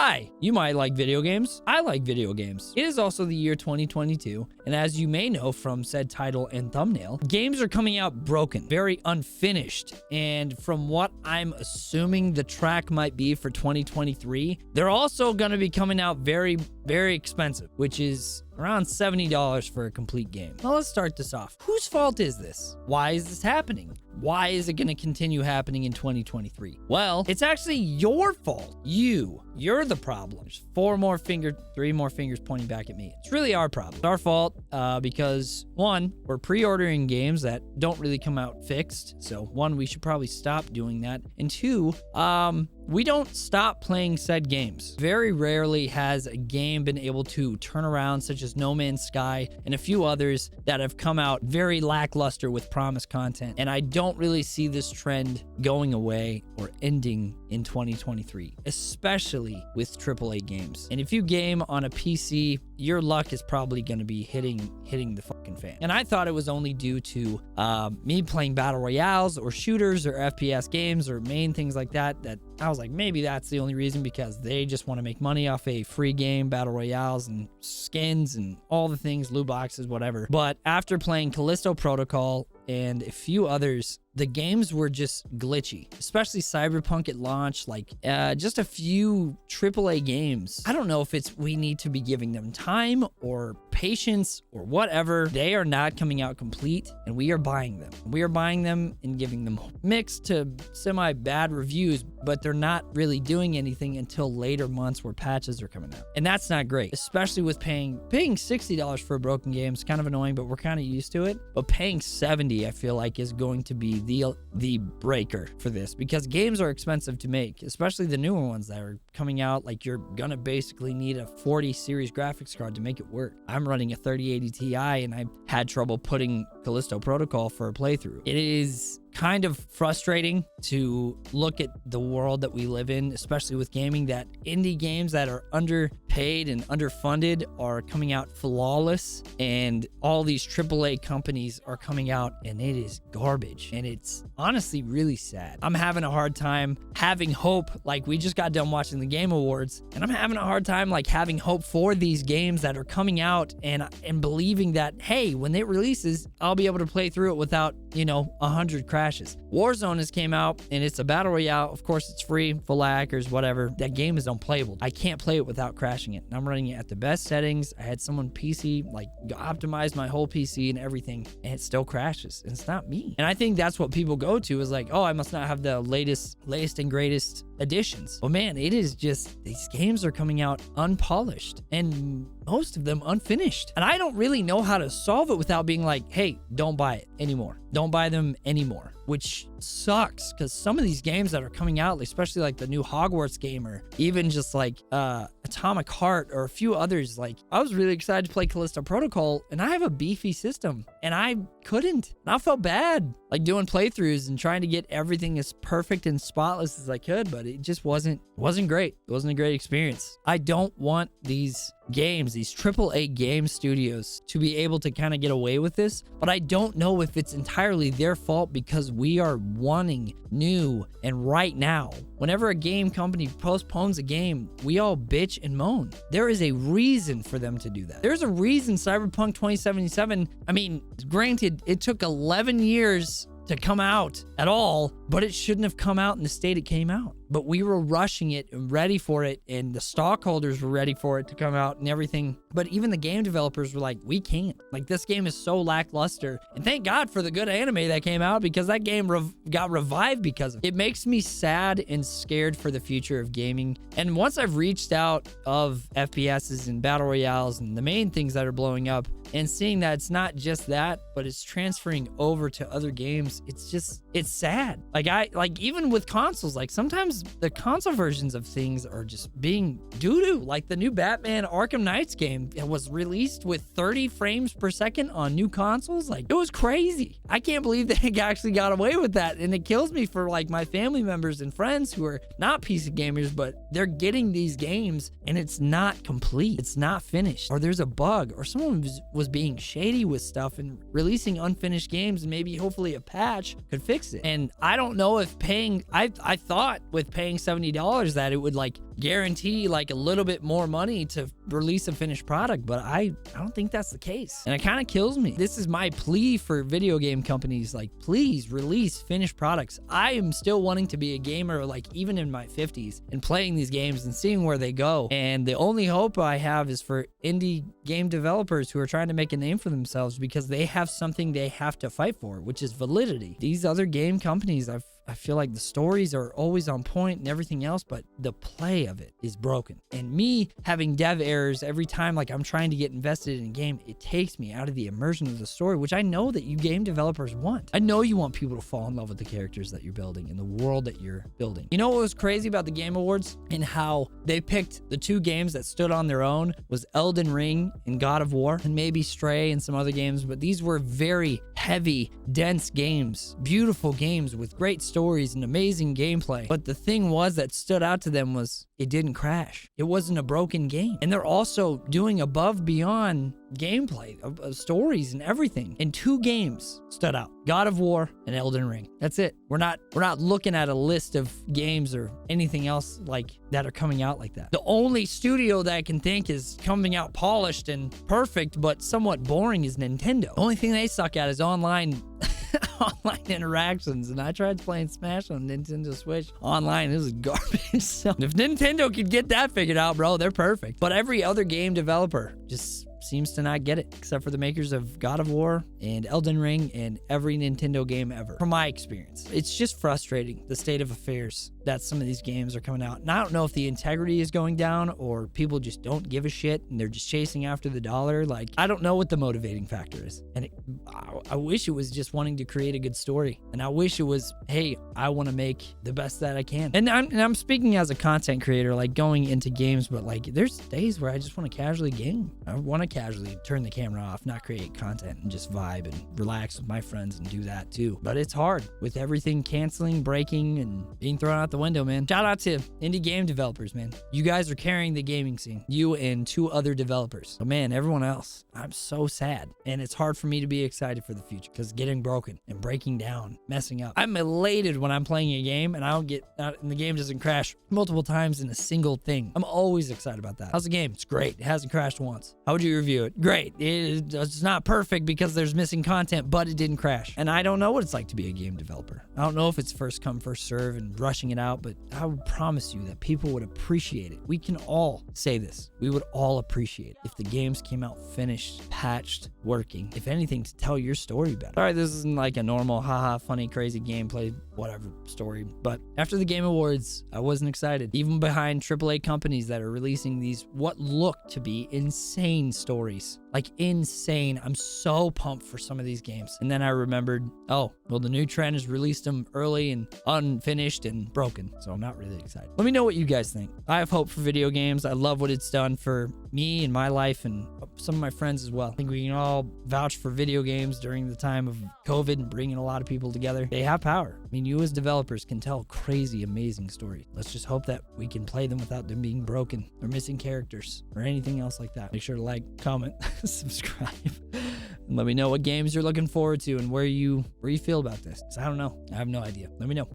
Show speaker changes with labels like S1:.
S1: Hi, you might like video games. I like video games. It is also the year 2022, and as you may know from said title and thumbnail, games are coming out broken, very unfinished, and from what I'm assuming the track might be for 2023, they're also going to be coming out very, very expensive, which is around $70 for a complete game. Now let's start this off. Whose fault is this? Why is this happening? Why is it going to continue happening in 2023? Well, it's actually your fault. You're the problem. There's three more fingers pointing back at me. It's really our problem. It's our fault because one, we're pre-ordering games that don't really come out fixed. So one, we should probably stop doing that. And two, we don't stop playing said games. Very rarely has a game been able to turn around, such as No Man's Sky and a few others that have come out very lackluster with promised content. And I don't really see this trend going away or ending in 2023, especially with AAA games. And if you game on a PC, your luck is probably going to be hitting the fucking fan. And I thought it was only due to me playing battle royales or shooters or FPS games or main things like that, that I was like, maybe that's the only reason, because they just want to make money off a free game, battle royales and skins and all the things, loot boxes, whatever. But after playing Callisto Protocol and a few others, the games were just glitchy, especially Cyberpunk at launch, like just a few AAA games. I don't know if it's we need to be giving them time or patience or whatever. They are not coming out complete, and we are buying them. We are buying them and giving them mixed to semi-bad reviews, but they're not really doing anything until later months where patches are coming out. And that's not great, especially with paying $60 for a broken game is kind of annoying, but we're kind of used to it. But paying $70, I feel like, is going to be the breaker for this, because games are expensive to make, especially the newer ones that are coming out. Like, you're gonna basically need a 40 series graphics card to make it work. I'm running a 3080 Ti, and I had trouble putting Callisto Protocol for a playthrough. It is kind of frustrating to look at the world that we live in, especially with gaming, that indie games that are underpaid and underfunded are coming out flawless, and all these AAA companies are coming out and it is garbage, and it's honestly really sad. I'm having a hard time having hope. Like, we just got done watching the Game Awards, and I'm having a hard time like having hope for these games that are coming out and believing that, hey, when it releases, I'll be able to play through it without 100 crashes. Warzone has came out, and it's a battle royale. Of course, it's free, full of hackers, whatever. That game is unplayable. I can't play it without crashing it. And I'm running it at the best settings. I had someone PC optimize my whole PC and everything, and it still crashes. And it's not me. And I think that's what people go to, is like, oh, I must not have the latest and greatest additions. Well, man, it is just, these games are coming out unpolished, and most of them unfinished. And I don't really know how to solve it without being like, hey, don't buy it anymore. Don't buy them anymore, which sucks, because some of these games that are coming out, especially like the new Hogwarts game, or even just like Atomic Heart or a few others, like I was really excited to play Callisto Protocol, and I have a beefy system and I couldn't. And I felt bad like doing playthroughs and trying to get everything as perfect and spotless as I could, but it just wasn't great. It wasn't a great experience. I don't want these games, these AAA game studios, to be able to kind of get away with this, but I don't know if it's entirely their fault, because we are wanting new and right now. Whenever a game company postpones a game, we all bitch and moan. There is a reason for them to do that. There's a reason Cyberpunk 2077, I mean, granted, it took 11 years to come out at all, but it shouldn't have come out in the state it came out. But we were rushing it and ready for it, and the stockholders were ready for it to come out and everything. But even the game developers were like, we can't. Like, this game is so lackluster. And thank God for the good anime that came out, because that game got revived because of it. It makes me sad and scared for the future of gaming. And once I've reached out of FPSs and battle royales and the main things that are blowing up, and seeing that it's not just that, but it's transferring over to other games, it's sad. Like even with consoles, like sometimes the console versions of things are just being doo-doo. Like the new Batman Arkham Knights game, it was released with 30 frames per second on new consoles. Like, it was crazy. I can't believe they actually got away with that. And it kills me for like my family members and friends who are not PC gamers, but they're getting these games and it's not complete. It's not finished, or there's a bug, or someone was being shady with stuff and releasing unfinished games, and maybe hopefully a patch could fix it. And I don't know if I thought with paying $70 that it would like guarantee like a little bit more money to release a finished product, but I don't think that's the case. And it kind of kills me. This is my plea for video game companies, like, please release finished products. I am still wanting to be a gamer, like even in my 50s, and playing these games and seeing where they go. And the only hope I have is for indie game developers who are trying to make a name for themselves, because they have something they have to fight for, which is validity. These other game companies, I feel like the stories are always on point and everything else, but the play of it is broken. And me having dev errors every time, like I'm trying to get invested in a game, it takes me out of the immersion of the story, which I know that you game developers want. I know you want people to fall in love with the characters that you're building and the world that you're building. You know what was crazy about the Game Awards and how they picked the 2 games that stood on their own was Elden Ring and God of War, and maybe Stray and some other games, but these were very heavy, dense games, beautiful games with great stories and amazing gameplay. But the thing was that stood out to them was it didn't crash. It wasn't a broken game. And they're also doing above beyond gameplay, of stories and everything. And 2 games stood out: God of War and Elden Ring. That's it. We're not looking at a list of games or anything else like that are coming out like that. The only studio that I can think is coming out polished and perfect but somewhat boring is Nintendo. The only thing they suck at is online interactions, and I tried playing Smash on Nintendo Switch online. It was garbage. So if Nintendo could get that figured out, bro, they're perfect. But every other game developer just seems to not get it, except for the makers of God of War and Elden Ring and every Nintendo game ever. From my experience, it's just frustrating, the state of affairs that some of these games are coming out. And I don't know if the integrity is going down or people just don't give a shit and they're just chasing after the dollar. Like, I don't know what the motivating factor is. And I wish it was just wanting to create a good story. And I wish it was, hey, I want to make the best that I can. And I'm speaking as a content creator, like going into games, but like there's days where I just want to casually game. I want to casually turn the camera off, not create content, and just vibe and relax with my friends and do that too. But it's hard with everything canceling, breaking, and being thrown out the window, man. Shout out to indie game developers, man. You guys are carrying the gaming scene. You and 2 other developers. But man, everyone else, I'm so sad. And it's hard for me to be excited for the future because getting broken and breaking down, messing up. I'm elated when I'm playing a game and I don't get out and the game doesn't crash multiple times in a single thing. I'm always excited about that. How's the game? It's great. It hasn't crashed once. How would you review it? Great. It's not perfect because there's missing content, but it didn't crash. And I don't know what it's like to be a game developer. I don't know if it's first come, first serve and rushing it out, but I would promise you that people would appreciate it. We can all say this. We would all appreciate it if the games came out finished, patched, working. If anything, to tell your story better. All right, this isn't like a normal, haha, funny, crazy gameplay, whatever story. But after the Game Awards, I wasn't excited. Even behind AAA companies that are releasing these what look to be insane stories. Like insane. I'm so pumped for some of these games. And then I remembered, oh, well, the new trend has released them early and unfinished and broken. So I'm not really excited. Let me know what you guys think. I have hope for video games. I love what it's done for me and my life and some of my friends as well. I think we can all vouch for video games during the time of COVID and bringing a lot of people together. They have power. I mean, you as developers can tell crazy, amazing stories. Let's just hope that we can play them without them being broken or missing characters or anything else like that. Make sure to like, comment, subscribe, and let me know what games you're looking forward to and where you feel about this. 'Cause I don't know. I have no idea. Let me know.